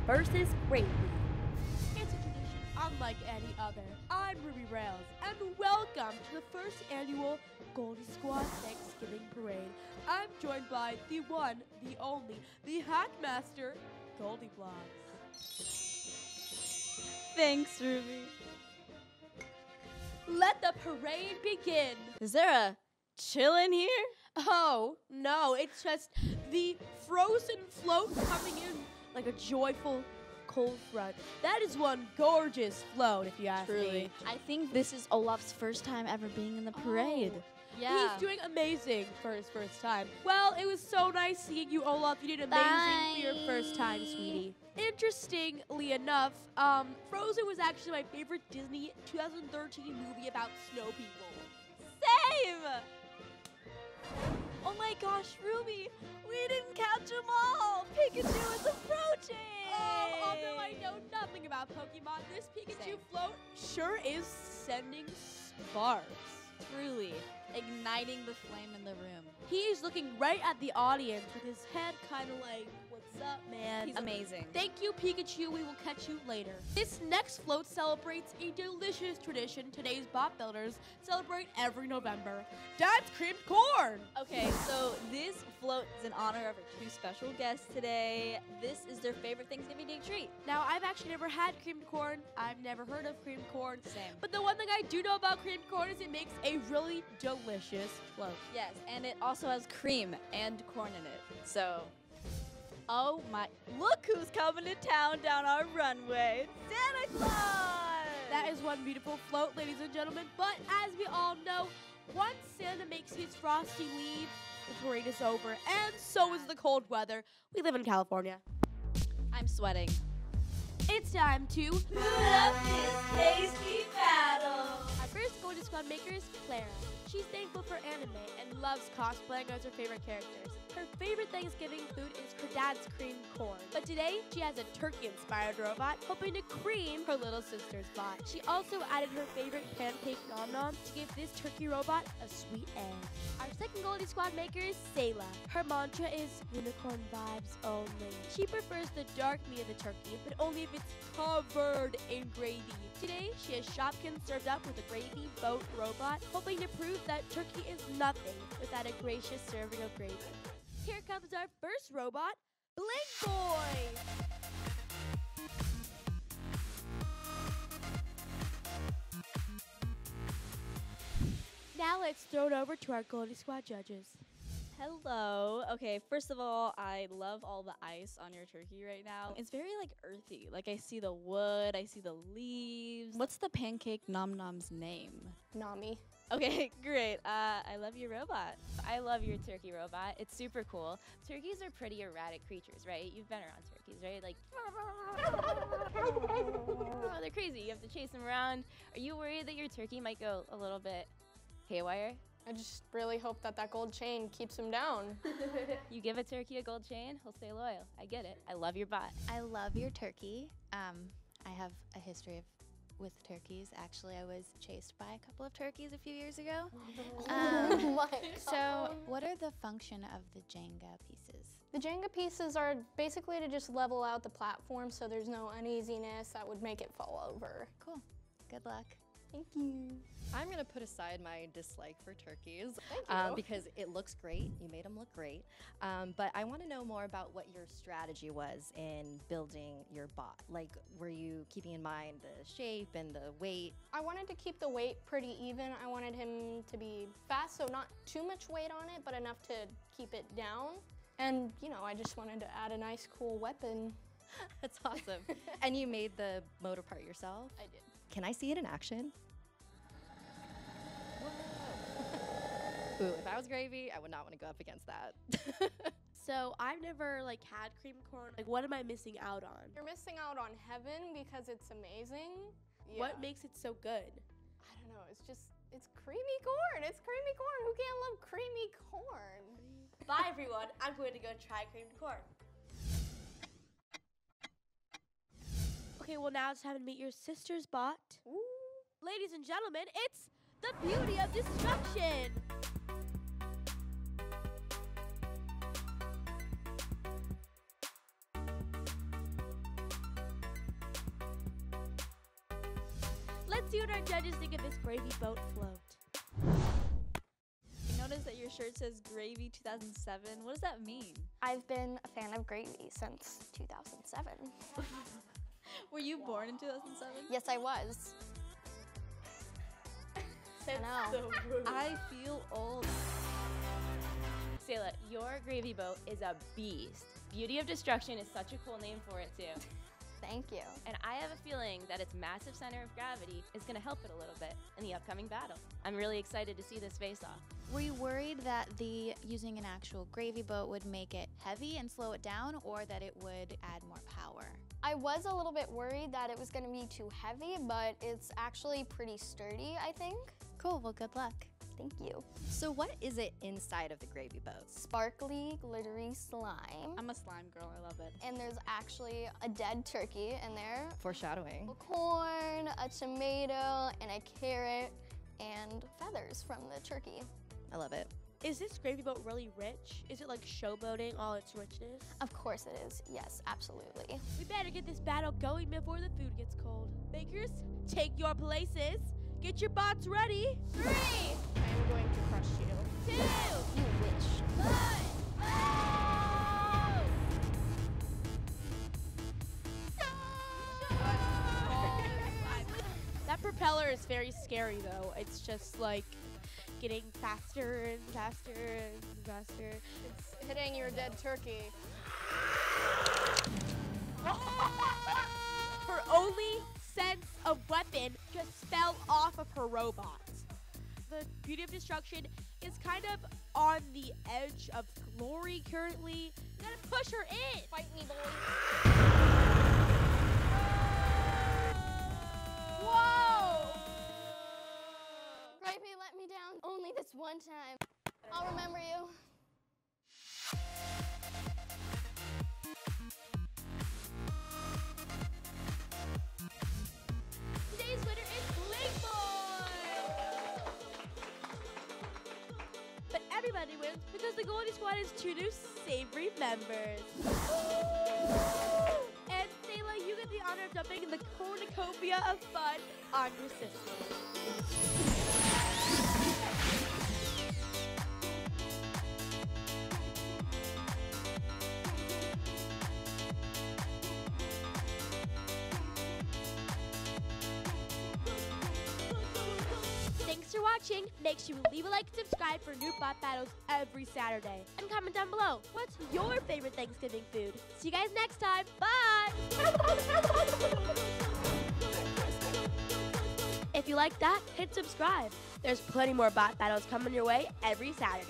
versus Gravy. It's a tradition unlike any other. I'm Ruby Rails, and welcome to the first annual Goldie Squad Thanksgiving Parade. I'm joined by the one, the only, the Hackmaster, GoldieBlox. Thanks, Ruby. Let the parade begin. Is there a chill in here? Oh, no, it's just the frozen float coming in like a joyful cold front. That is one gorgeous float, if you ask me. I think this is Olaf's first time ever being in the parade. Oh. Yeah. He's doing amazing for his first time. Well, it was so nice seeing you, Olaf. You did amazing for your first time, sweetie. Interestingly enough, Frozen was actually my favorite Disney 2013 movie about snow people. Same! Oh my gosh, Ruby, we didn't catch them all! Pikachu is approaching! Oh, although I know nothing about Pokemon, this Pikachu float sure is sending sparks. Truly, igniting the flame in the room. He's looking right at the audience with his head kind of like, what's up, man? He's amazing. Thank you, Pikachu. We will catch you later. This next float celebrates a delicious tradition today's bot builders celebrate every November. That's creamed corn. Okay, so this float is in honor of our two special guests today. This is their favorite Thanksgiving Day treat. Now, I've actually never had creamed corn. I've never heard of creamed corn. Same. But the one thing I do know about creamed corn is it makes a really delicious float. Yes, and it also has cream and corn in it. So, oh my, look who's coming to town down our runway. Santa Claus! That is one beautiful float, ladies and gentlemen. But as we all know, once Santa makes his frosty leave, the parade is over, and so is the cold weather. We live in California. I'm sweating. It's time to Put up this tasty battle. Our first Goldie Squad maker is Clara. She's thankful for anime and loves cosplaying as her favorite characters. Her favorite Thanksgiving food is her dad's creamed corn. But today, she has a turkey-inspired robot hoping to cream her little sister's bot. She also added her favorite pancake nom-nom to give this turkey robot a sweet edge. Our second Goldie Squad maker is Sayla. Her mantra is unicorn vibes only. She prefers the dark meat of the turkey, but only if it's covered in gravy. Today, she has Shopkins served up with a gravy boat robot, hoping to prove that turkey is nothing without a gracious serving of gravy. Here comes our first robot, Blink Boy! Now let's throw it over to our Goldie Squad judges. Hello. Okay, first of all, I love all the ice on your turkey right now. It's very like earthy. Like I see the wood, I see the leaves. What's the pancake nom-nom's name? Nami. Okay, great. I love your robot. I love your turkey robot. It's super cool. Turkeys are pretty erratic creatures, right? You've been around turkeys, right? Like, they're crazy. You have to chase them around. Are you worried that your turkey might go a little bit haywire? I just really hope that that gold chain keeps him down. You give a turkey a gold chain, he'll stay loyal. I get it. I love your bot. I love your turkey. I have a history with turkeys. Actually, I was chased by a couple of turkeys a few years ago. So what are the function of the Jenga pieces? The Jenga pieces are basically to just level out the platform so there's no uneasiness that would make it fall over. Cool. Good luck. Thank you. I'm gonna put aside my dislike for turkeys Because because it looks great. You made them look great. But I want to know more about what your strategy was in building your bot. Like, were you keeping in mind the shape and the weight? I wanted to keep the weight pretty even. I wanted him to be fast, so not too much weight on it, but enough to keep it down. And, you know, I just wanted to add a nice, cool weapon. That's awesome. And you made the motor part yourself? I did. Can I see it in action? Ooh, if I was Gravy, I would not want to go up against that. So I've never had creamed corn. Like, what am I missing out on? You're missing out on heaven because it's amazing. What makes it so good? I don't know, it's creamy corn. It's creamy corn. Who can't love creamy corn? Bye, everyone. I'm going to go try creamed corn. Okay, well, now it's time to meet your sister's bot. Ooh. Ladies and gentlemen, it's the Beauty of Destruction. see what our judges think of this gravy boat float. I noticed that your shirt says Gravy 2007. What does that mean? I've been a fan of gravy since 2007. Were you born in 2007? Yes, I was. I know. I feel old. Sayla, your gravy boat is a beast. Beauty of Destruction is such a cool name for it too. Thank you. And I have a feeling that its massive center of gravity is going to help it a little bit in the upcoming battle. I'm really excited to see this face-off. Were you worried that using an actual gravy boat would make it heavy and slow it down, or that it would add more power? I was a little bit worried that it was going to be too heavy, but it's actually pretty sturdy, I think. Cool, well, good luck. Thank you. So what is it inside of the gravy boat? Sparkly, glittery slime. I'm a slime girl, I love it. And there's actually a dead turkey in there. Foreshadowing. A corn, a tomato, and a carrot, and feathers from the turkey. I love it. Is this gravy boat really rich? Is it like showboating all its richness? Of course it is. Yes, absolutely. We better get this battle going before the food gets cold. Bakers, take your places. Get your bots ready. 3, I'm going to crush you. 2, You witch. 1. That propeller is very scary though. It's just like getting faster and faster and faster. It's hitting your dead turkey. Her only sense of weapon just fell off of her robot. The Beauty of Destruction is kind of on the edge of glory currently. You gotta push her in. Fight me, boy. Whoa! Gravy let me down only this one time. I'll remember you. Today's winner is Playboy! But everybody wins because the Goldie Squad has 2 new savory members. And Sayla, you get the honor of dumping the cornucopia of fun on your sister. Thanks for watching. Make sure you leave a like and subscribe for new bot battles every Saturday. And comment down below, what's your favorite Thanksgiving food? See you guys next time. Bye! If you like that, hit subscribe. There's plenty more bot battles coming your way every Saturday.